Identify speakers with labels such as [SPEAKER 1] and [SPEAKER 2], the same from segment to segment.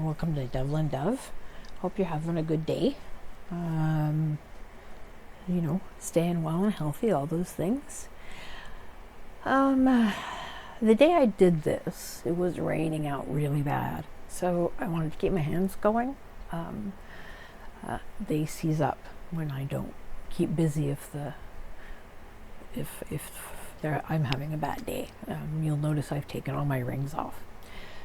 [SPEAKER 1] Welcome to Devlin Dove. Hope you're having a good day. Staying well and healthy, all those things. The day I did this, it was raining out really bad. So I wanted to keep my hands going. They seize up when I don't keep busy if I'm having a bad day. You'll notice I've taken all my rings off.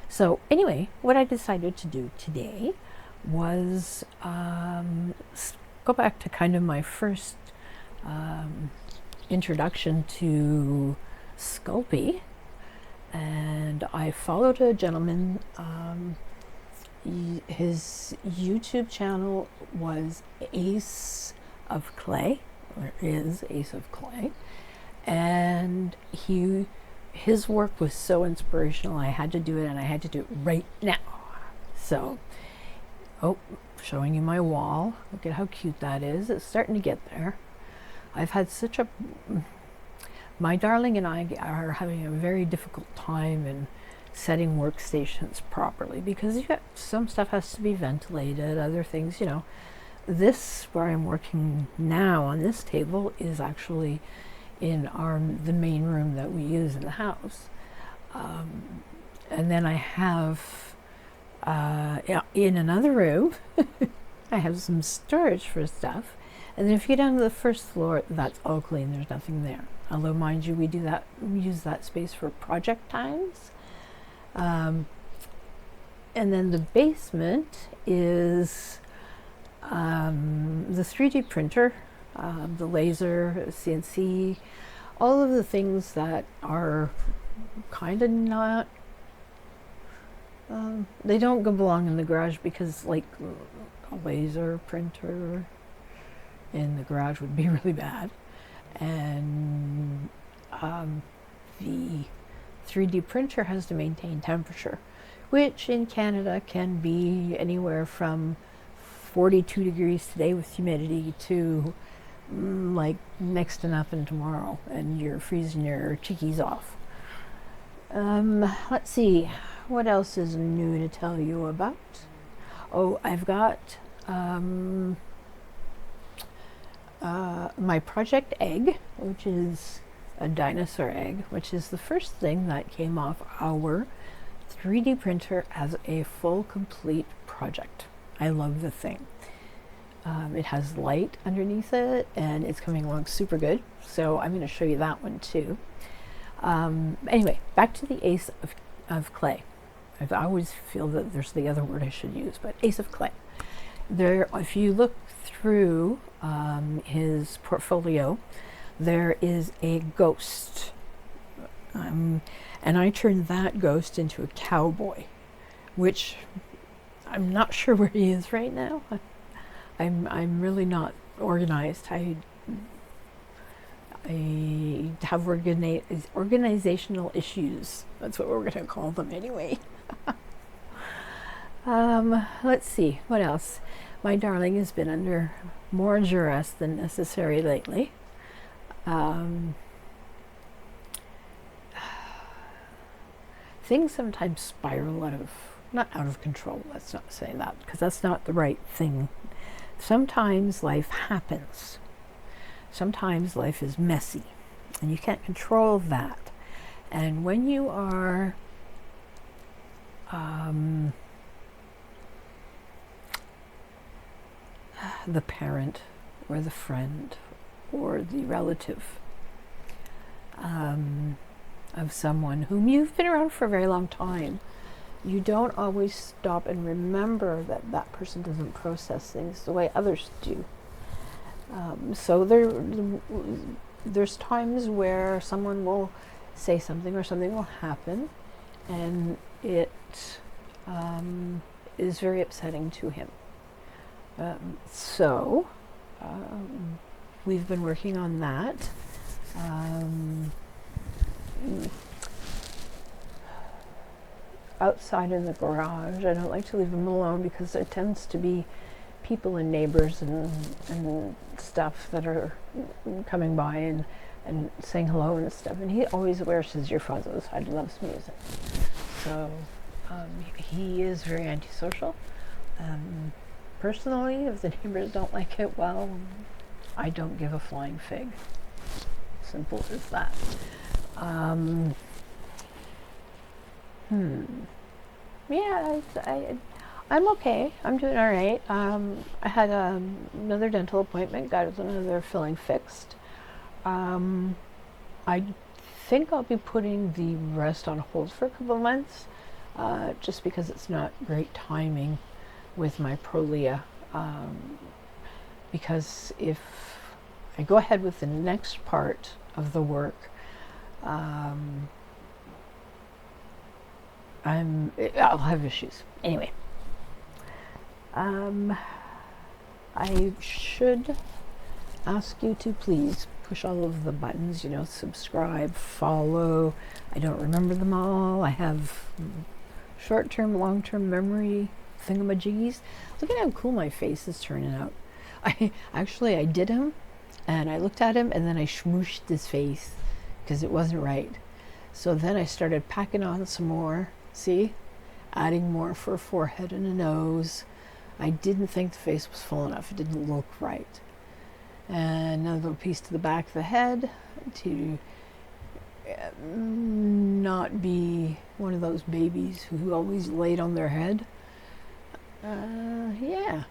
[SPEAKER 1] So anyway, what I decided to do today was go back to kind of my first introduction to sculpting, and I followed a gentleman. His YouTube channel was Ace of Clay, or is Ace of Clay, and his work was so inspirational. I had to do it, and I had to do it right now. So, showing you my wall. Look at how cute that is. It's starting to get there. I've had my darling and I are having a very difficult time in setting workstations properly, because some stuff has to be ventilated, other things, This, where I'm working now on this table, is actually in the main room that we use in the house. And then I have, in another room, I have some storage for stuff. And then if you get down to the first floor, that's all clean. There's nothing there. Although, mind you, we use that space for project times. And then the basement is the 3D printer, the laser, CNC, all of the things that are kind of not, they don't belong in the garage, because like a laser printer in the garage would be really bad. And the 3D printer has to maintain temperature, which in Canada can be anywhere from 42 degrees today with humidity to like next to nothing tomorrow, and you're freezing your chickies off. Let's see, what else is new to tell you about? I've got my project egg, which is a dinosaur egg, which is the first thing that came off our 3D printer as a full complete project. I love the thing. It has light underneath it, and it's coming along super good. So I'm going to show you that one too. Anyway, back to the Ace of Clay. I always feel that there's the other word I should use, but Ace of Clay. There, if you look through his portfolio, there is a ghost, and I turned that ghost into a cowboy, which I'm not sure where he is right now. I'm really not organized. I have organizational issues. That's what we're going to call them anyway. Let's see, what else? My darling has been under more duress than necessary lately. Things sometimes spiral not out of control, let's not say that, because that's not the right thing. Sometimes life happens. Sometimes life is messy, and you can't control that. And when you are the parent or the friend or the relative of someone whom you've been around for a very long time, you don't always stop and remember that that person doesn't process things the way others do. So there's times where someone will say something or something will happen, and it is very upsetting to him. So we've been working on that. Outside in the garage, I don't like to leave them alone, because there tends to be people and neighbors and stuff that are coming by and saying hello and stuff. And he always wears his earphones outside. He loves music. So He is very antisocial. Personally, if the neighbors don't like it, well, I don't give a flying fig. Simple as that. Yeah, I'm okay. I'm doing all right. I had another dental appointment, got another filling fixed. I think I'll be putting the rest on hold for a couple of months, just because it's not great timing with my Prolia. Because if I go ahead with the next part of the work, I'll have issues. Anyway, I should ask you to please push all of the buttons, subscribe, follow. I don't remember them all. I have short-term, long-term memory thingamajiggies. Look at how cool my face is turning out. I did him, and I looked at him, and then I smooshed his face because it wasn't right. So then I started packing on some more. See? Adding more for a forehead and a nose. I didn't think the face was full enough. It didn't look right. And another little piece to the back of the head to not be one of those babies who always laid on their head. Yeah.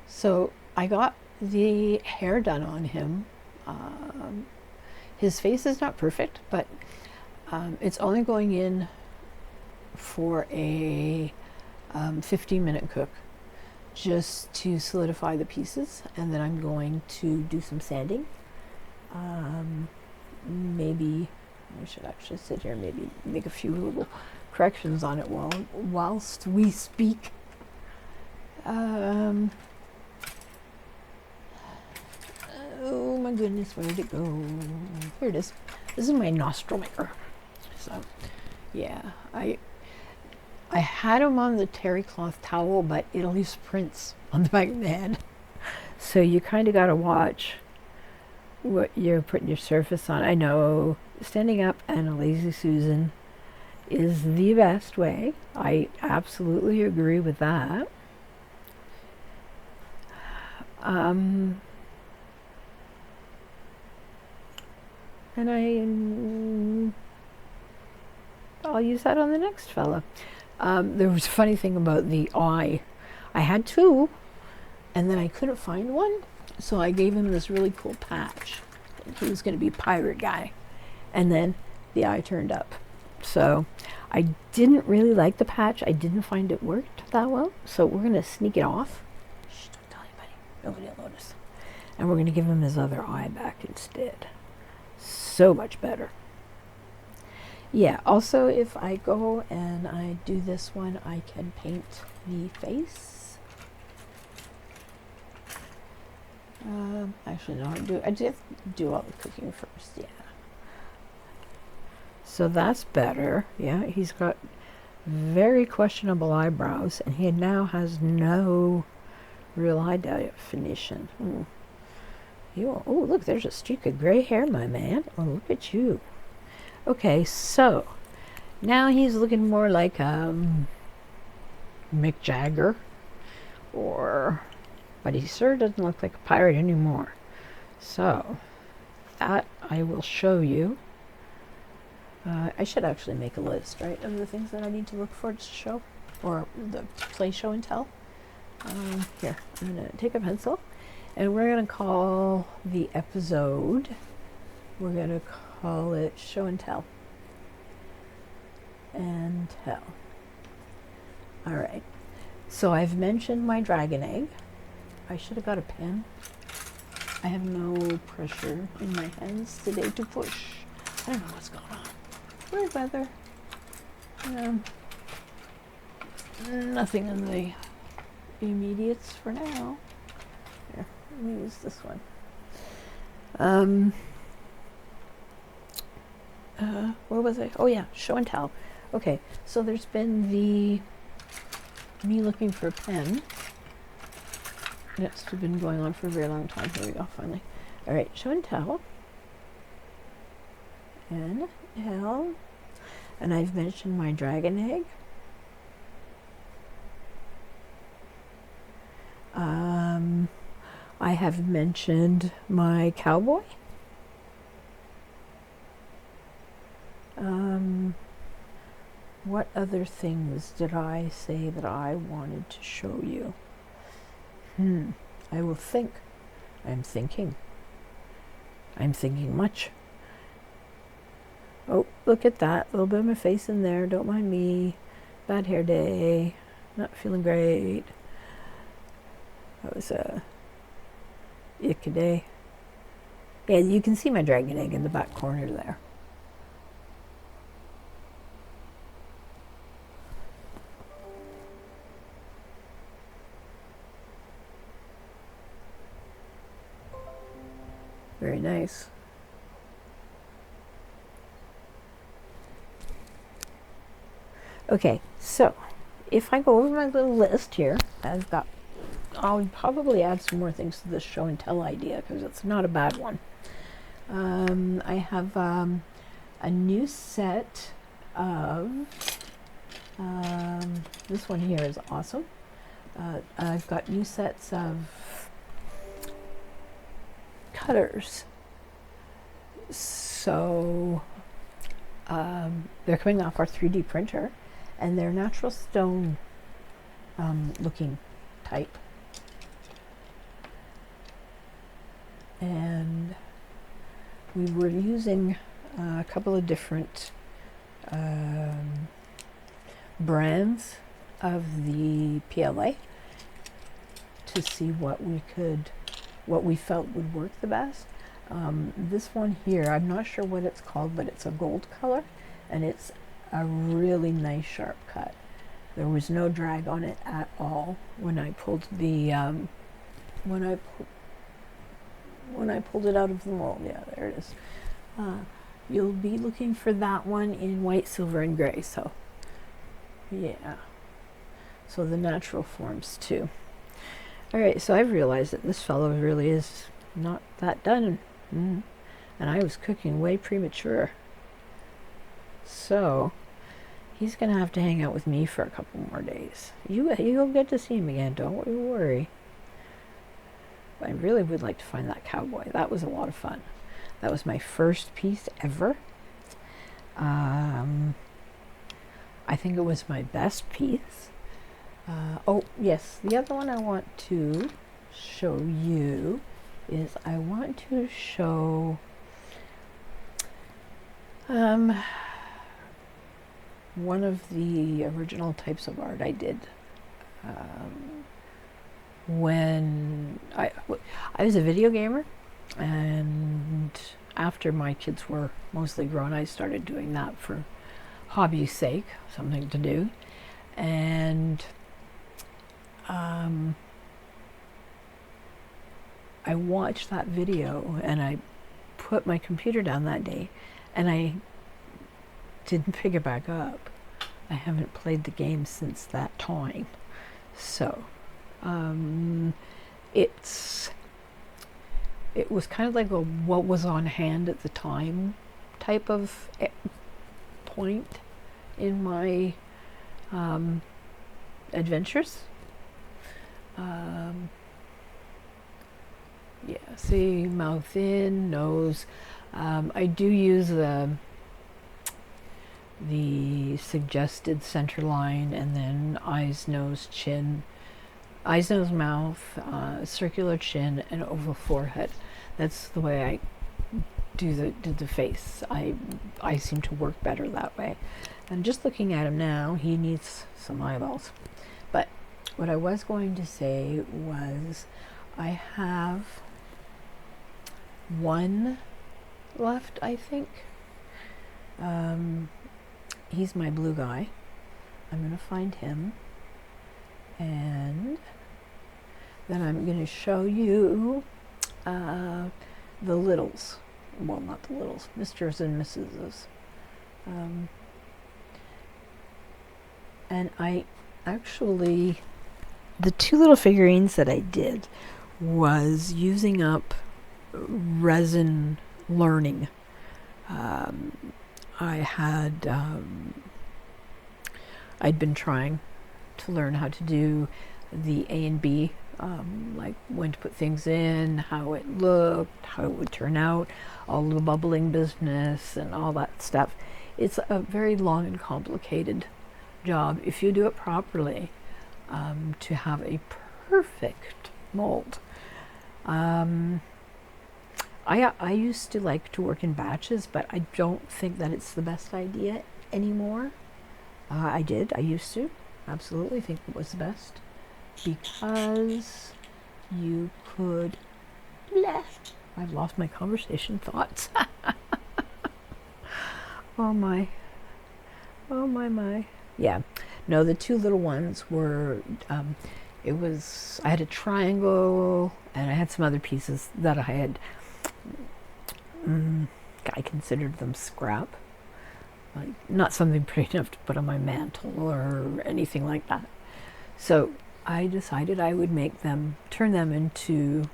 [SPEAKER 1] So I got the hair done on him. His face is not perfect, but it's only going in for a 15-minute cook just to solidify the pieces, and then I'm going to do some sanding. Maybe I should actually sit here, maybe make a few little corrections on it whilst we speak. Oh my goodness, where did it go? Here it is. This is my nostril maker. So yeah, I had him on the terry cloth towel, but it leaves prints on the back of the head. So you kind of got to watch what you're putting your surface on. I know standing up and a lazy Susan is the best way. I absolutely agree with that. And I'll use that on the next fella. There was a funny thing about the eye. I had two, and then I couldn't find one, so I gave him this really cool patch. He was going to be a pirate guy, and then the eye turned up. So I didn't really like the patch. I didn't find it worked that well, so we're going to sneak it off. Shh, don't tell anybody. Nobody will notice. And we're going to give him his other eye back instead. So much better. Yeah, also if I go and I do this one, I can paint the face. Actually, no, I just do all the cooking first, yeah. So that's better. Yeah, he's got very questionable eyebrows, and he now has no real eye definition. Oh, look, there's a streak of gray hair, my man. Oh, look at you. Okay, so now he's looking more like Mick Jagger, but he sure doesn't look like a pirate anymore. So that I will show you. I should actually make a list, right, of the things that I need to look for to show, or the play show and tell. Here, I'm going to take a pencil, and we're going to call the episode, we're going to call it Show and Tell. And Tell. All right. So I've mentioned my dragon egg. I should have got a pen. I have no pressure in my hands today to push. I don't know what's going on. Weird weather. Nothing in the immediates for now. Here, let me use this one. Where was I? Oh yeah, show and tell. Okay, so there's been me looking for a pen. It's been going on for a very long time. Here we go, finally. All right, show and tell. And I've mentioned my dragon egg. I have mentioned my cowboy. What other things did I say that I wanted to show you? I will think. I'm thinking. I'm thinking much. Oh, look at that. A little bit of my face in there. Don't mind me. Bad hair day. Not feeling great. That was a ick day. Yeah, you can see my dragon egg in the back corner there. Very nice. Okay, so if I go over my little list here, I'll probably add some more things to this show and tell idea because it's not a bad one. I have a new set of, this one here is awesome. I've got new sets of cutters. So they're coming off our 3D printer and they're natural stone looking type. And we were using a couple of different brands of the PLA to see what we felt would work the best. This one here, I'm not sure what it's called, but it's a gold color and it's a really nice sharp cut. There was no drag on it at all when I pulled the when I pulled it out of the mold. Yeah, there it is. You'll be looking for that one in white, silver, and gray. So yeah, so the natural forms too. All right, so I've realized that this fellow really is not that done, and I was cooking way premature. So he's gonna have to hang out with me for a couple more days. You'll get to see him again. Don't worry. I really would like to find that cowboy. That was a lot of fun. That was my first piece ever. I think it was my best piece. Oh yes, the other one I want to show you is I want to show one of the original types of art I did when I was a video gamer, and after my kids were mostly grown, I started doing that for hobby's sake, something to do. And I watched that video and I put my computer down that day and I didn't pick it back up. I haven't played the game since that time. So it was kind of like a what was on hand at the time type of point in my adventures. Yeah, see, mouth in, nose. I do use the suggested center line, and then eyes, nose, chin, eyes, nose, mouth, circular chin, and oval forehead. That's the way I do the face. I seem to work better that way. And just looking at him now, he needs some eyeballs. But what I was going to say was I have one left, I think. He's my blue guy. I'm going to find him. And then I'm going to show you the littles. Well, not the littles, Mrs. and Mrs. And I actually, the two little figurines that I did was using up resin learning. I'd been trying to learn how to do the A and B like when to put things in, how it looked, how it would turn out, all the bubbling business and all that stuff. It's a very long and complicated job, if you do it properly, to have a perfect mold. I used to like to work in batches, but I don't think that it's the best idea anymore. I used to absolutely think it was the best, because you could, I've lost my conversation thoughts. Oh my. Oh my. Yeah. No, the two little ones were, I had a triangle and I had some other pieces that I had, I considered them scrap. Like, not something pretty enough to put on my mantle or anything like that. So I decided I would turn them into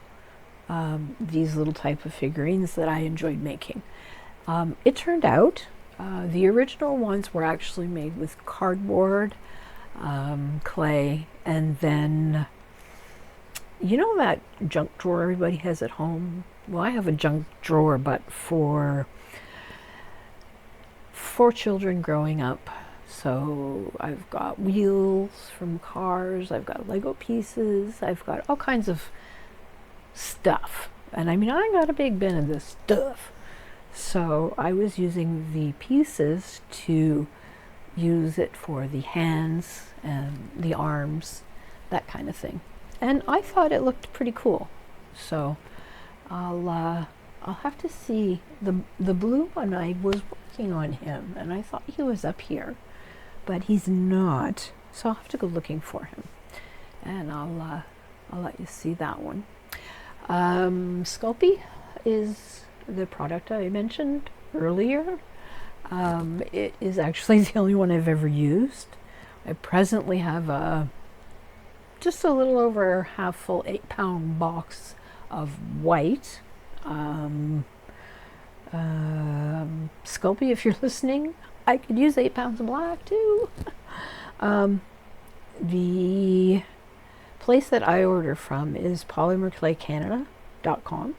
[SPEAKER 1] these little type of figurines that I enjoyed making. It turned out, the original ones were actually made with cardboard, clay, and then, you know that junk drawer everybody has at home? Well, I have a junk drawer, but for children growing up. So I've got wheels from cars, I've got Lego pieces, I've got all kinds of stuff. And I mean, I got a big bin of this stuff. So I was using the pieces to use it for the hands and the arms, that kind of thing. And I thought it looked pretty cool. So I'll have to see the blue one. I was working on him and I thought he was up here, but he's not. So I'll have to go looking for him, and I'll let you see that one. Sculpey is the product I mentioned earlier. It is actually the only one I've ever used. I presently have just a little over half full 8-pound box of white. Sculpey, if you're listening, I could use 8 pounds of black too. The place that I order from is polymerclaycanada.com.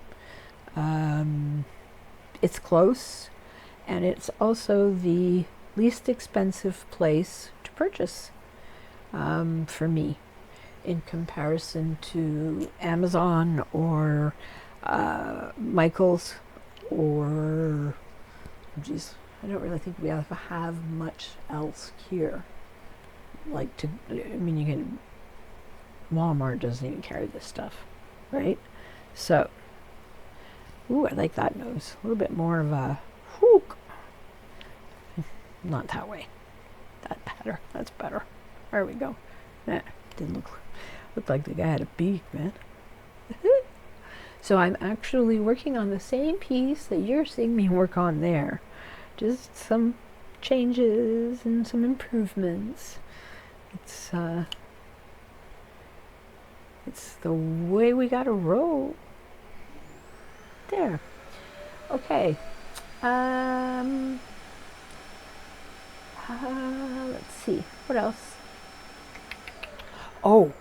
[SPEAKER 1] It's close, and it's also the least expensive place to purchase for me, in comparison to Amazon or Michael's, or, geez, I don't really think we have much else here. Like, Walmart doesn't even carry this stuff, right? So, ooh, I like that nose. A little bit more of a hook. Not that way. That's better. There we go. Didn't look like the guy had a beak, man. So I'm actually working on the same piece that you're seeing me work on there. Just some changes and some improvements. It's the way we gotta roll. There. Okay. Let's see. What else? Oh,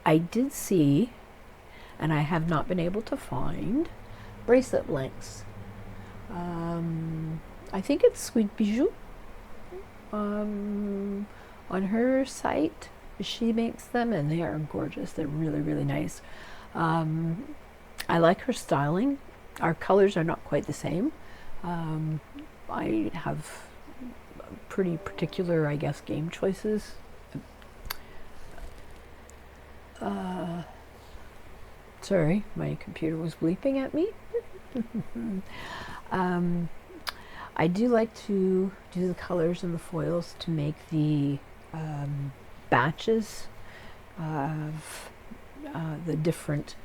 [SPEAKER 1] I did see, and I have not been able to find, bracelet lengths. I think it's Sweet Bijou. On her site, she makes them, and they are gorgeous. They're really, really nice. I like her styling. Our colors are not quite the same. I have pretty particular, I guess, game choices. Sorry, my computer was bleeping at me. I do like to do the colors and the foils to make the batches of the different,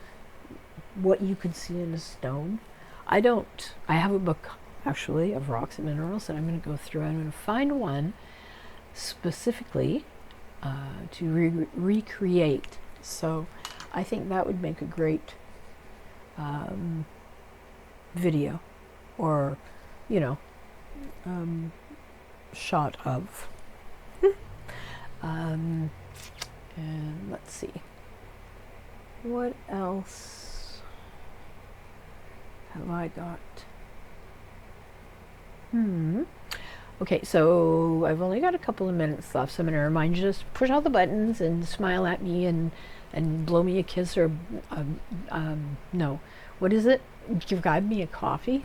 [SPEAKER 1] what you could see in a stone. I have a book actually of rocks and minerals that I'm going to go through. I'm going to find one specifically to recreate. So I think that would make a great video, or, shot of. And let's see. What else have I got? Okay, so I've only got a couple of minutes left, so I'm going to remind you to just push all the buttons and smile at me and blow me a kiss or, no, what is it? Grab me a coffee?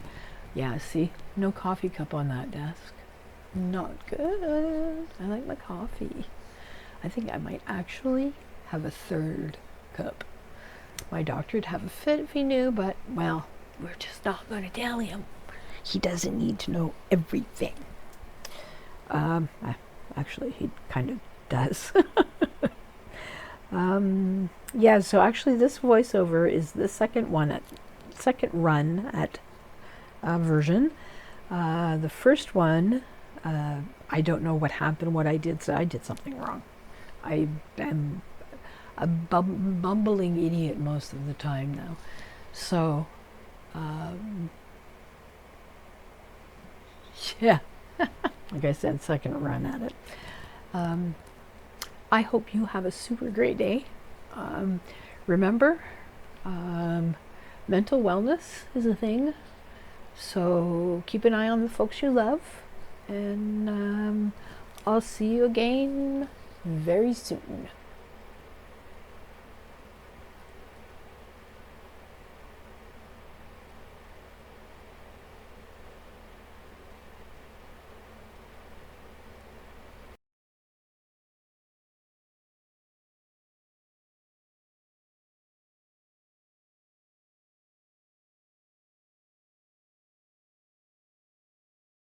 [SPEAKER 1] Yeah, see, no coffee cup on that desk. Not good. I like my coffee. I think I might actually have a third cup. My doctor'd have a fit if he knew, but, well, we're just not going to tell him. He doesn't need to know everything. Actually, he kind of does. Yeah, so actually this voiceover is the second run at version. The first one, I don't know what happened, what I did, so I did something wrong. I am a bumbling idiot most of the time now. So, yeah, like I said, second run at it. I hope you have a super great day. Remember, mental wellness is a thing, so keep an eye on the folks you love, and I'll see you again very soon.